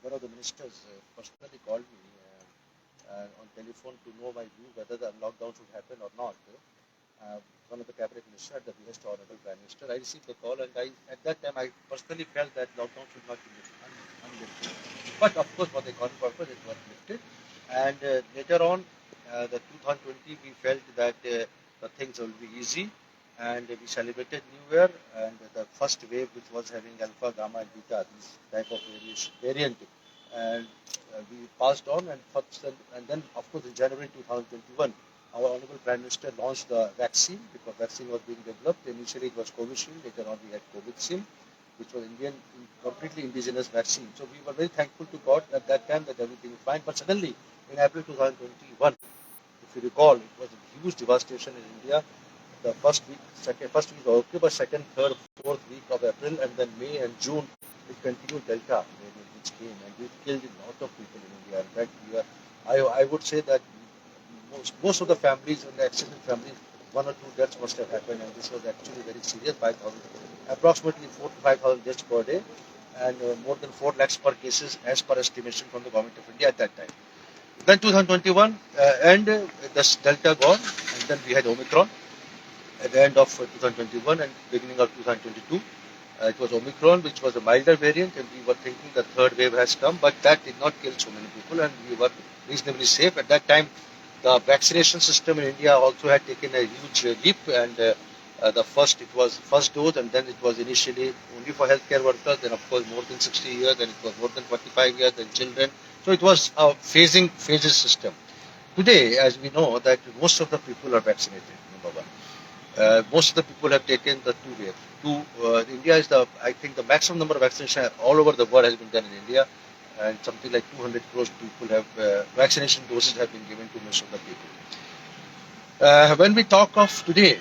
one of the ministers personally called me on telephone to know my view whether the lockdown should happen or not. One of the cabinet ministers at the behest of Honorable Prime Minister. I received the call, and at that time I personally felt that lockdown should not be unlifted. But of course, for the economic purpose, it was lifted. And later on, the 2020, we felt that the things will be easy, and we celebrated New Year. And the first wave, which was having alpha, gamma, and beta, this type of variant, and we passed on, and then of course in January 2021, our Honorable Prime Minister launched the vaccine, because vaccine was being developed. Initially it was Covishield, later on we had Covaxin, which was completely indigenous vaccine. So we were very thankful to God at that time that everything was fine. But suddenly in April 2021, if you recall, it was a huge devastation in India. The first week was okay, but second, third, fourth week of April, and then May and June, it continued Delta variant which came, and it killed a lot of people in India. In fact, I would say that most of the families and the extended families, one or two deaths must have happened, and this was actually very serious. 5,000, approximately 4 to 5,000 deaths per day, and more than 4 lakhs per cases as per estimation from the government of India at that time. Then 2021 and this Delta gone, and then we had Omicron at the end of 2021 and beginning of 2022. It was Omicron, which was a milder variant, and we were thinking the third wave has come, but that did not kill so many people, and we were reasonably safe. At that time, the vaccination system in India also had taken a huge leap, and it was first dose, and then it was initially only for healthcare workers, then of course more than 60 years, then it was more than 45 years, then children. So it was a phases system. Today, as we know, that most of the people are vaccinated, number one. Most of the people have taken the two waves. India is I think the maximum number of vaccination all over the world has been done in India, and something like 200 crores people have vaccination doses have been given to most of the people. When we talk of today,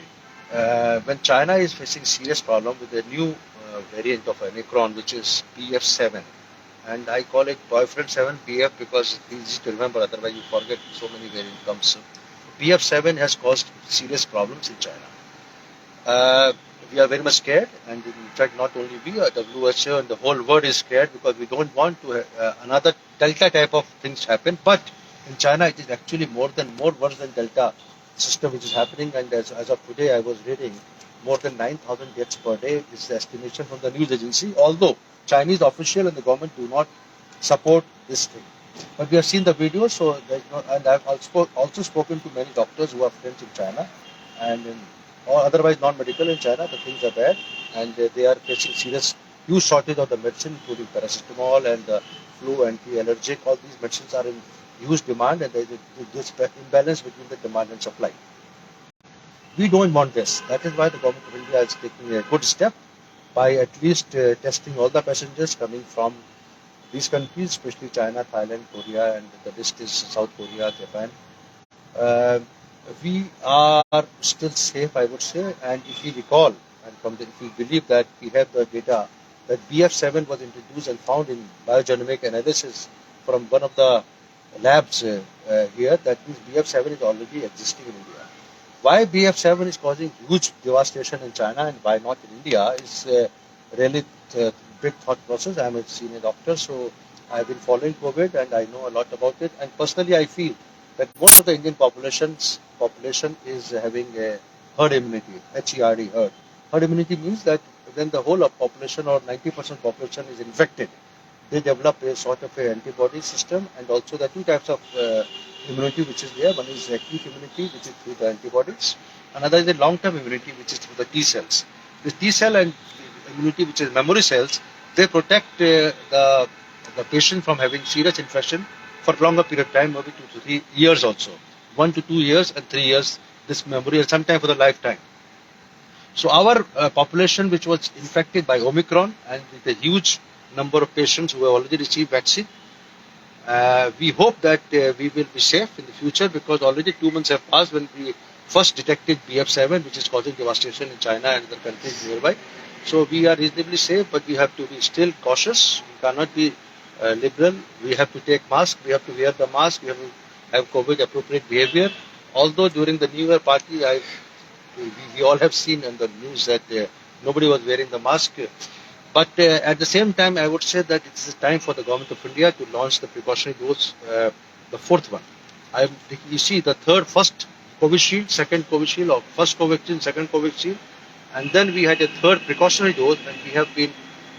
when China is facing serious problem with the new variant of Omicron, which is BF7, and I call it boyfriend 7 BF because it's easy to remember, otherwise you forget so many variant comes. BF7 has caused serious problems in China. We are very much scared, and in fact not only we, WHO and the whole world is scared, because we don't want to another Delta type of things happen. But in China it is actually more worse than Delta system which is happening, and as of today I was reading more than 9,000 deaths per day is the estimation from the news agency, although Chinese official and the government do not support this thing. But we have seen the videos, so and I have also spoken to many doctors who are friends in China, and or otherwise non-medical in China, the things are bad, and they are facing huge shortage of the medicine, including paracetamol and flu, anti-allergic. All these medicines are in huge demand, and there is this imbalance between the demand and supply. We don't want this. That is why the government of India is taking a good step by at least testing all the passengers coming from these countries, especially China, Thailand, Korea, and the list is South Korea, Japan. We are still safe, I would say, and if we recall, and if we believe that we have the data that BF7 was introduced and found in biogenomic analysis from one of the labs here, that means BF7 is already existing in India. Why BF7 is causing huge devastation in China and why not in India is really big thought process. I am a senior doctor, so I have been following COVID and I know a lot about it. And personally, I feel that most of the Indian population is having a herd immunity, HERD, herd. Herd immunity means that when the whole of population or 90% population is infected, they develop a sort of a antibody system, and also the two types of immunity which is there. One is acute immunity, which is through the antibodies. Another is the long-term immunity, which is through the T cells. The T cell and immunity, which is memory cells, they protect the patient from having serious infection for longer period of time, maybe 2 to 3 years also. 1 to 2 years and 3 years, this memory is sometime for the lifetime. So our population, which was infected by Omicron, and with a huge number of patients who have already received vaccine, we hope that we will be safe in the future, because already 2 months have passed when we first detected BF7, which is causing devastation in China and other countries nearby. So we are reasonably safe, but we have to be still cautious. We cannot be liberal. We have to take mask. We have to wear the mask. We have to have COVID appropriate behavior. Although during the New Year party, we all have seen in the news that nobody was wearing the mask. But at the same time, I would say that it's time for the government of India to launch the precautionary dose, the fourth one. You see, the first Covishield, second Covishield, or first Covaxin, second Covaxin, and then we had a third precautionary dose, and we have been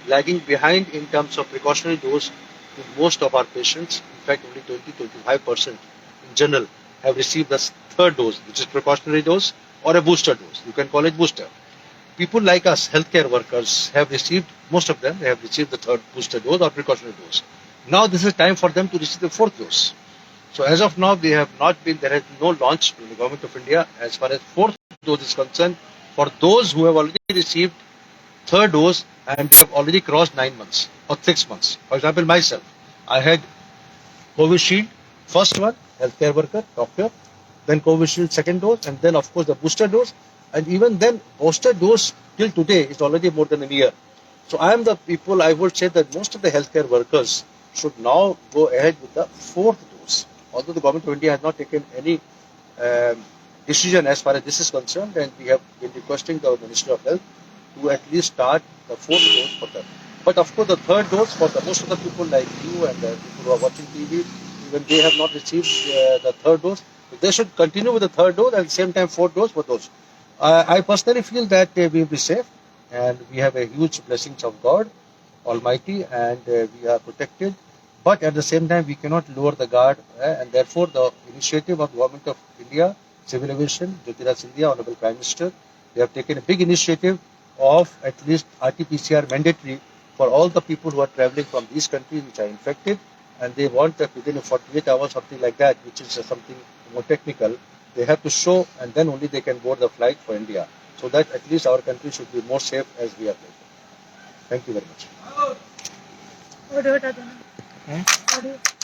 lagging behind in terms of precautionary dose to most of our patients. In fact, only 20-25% in general have received the third dose, which is precautionary dose or a booster dose. You can call it booster. People like us, healthcare workers, have received, most of them, they have received the third booster dose or precautionary dose. Now this is time for them to receive the fourth dose. So as of now, there has been no launch in the government of India as far as fourth dose is concerned for those who have already received third dose and they have already crossed 9 months or 6 months. For example, myself, I had Covishield, first one, healthcare worker, doctor, then Covishield second dose, and then of course the booster dose. And even then, booster dose till today is already more than a year. So I am the people, I would say that most of the healthcare workers should now go ahead with the fourth dose. Although the government of India has not taken any decision as far as this is concerned, and we have been requesting the Minister of Health to at least start the fourth dose for them. But of course, the third dose for the most of the people like you and the people who are watching TV, even they have not received the third dose. So they should continue with the third dose and at the same time fourth dose for those. I personally feel that we will be safe and we have a huge blessings of God Almighty and we are protected. But at the same time, we cannot lower the guard and therefore the initiative of the Government of India, Civil Aviation, Jyotiraj Scindia, Honorable Prime Minister, they have taken a big initiative of at least RT-PCR mandatory for all the people who are traveling from these countries which are infected, and they want that within 48 hours, something like that, which is something more technical, they have to show and then only they can board the flight for India. So that at least our country should be more safe as we are. Thank you very much. Audio हटा देना। Audio।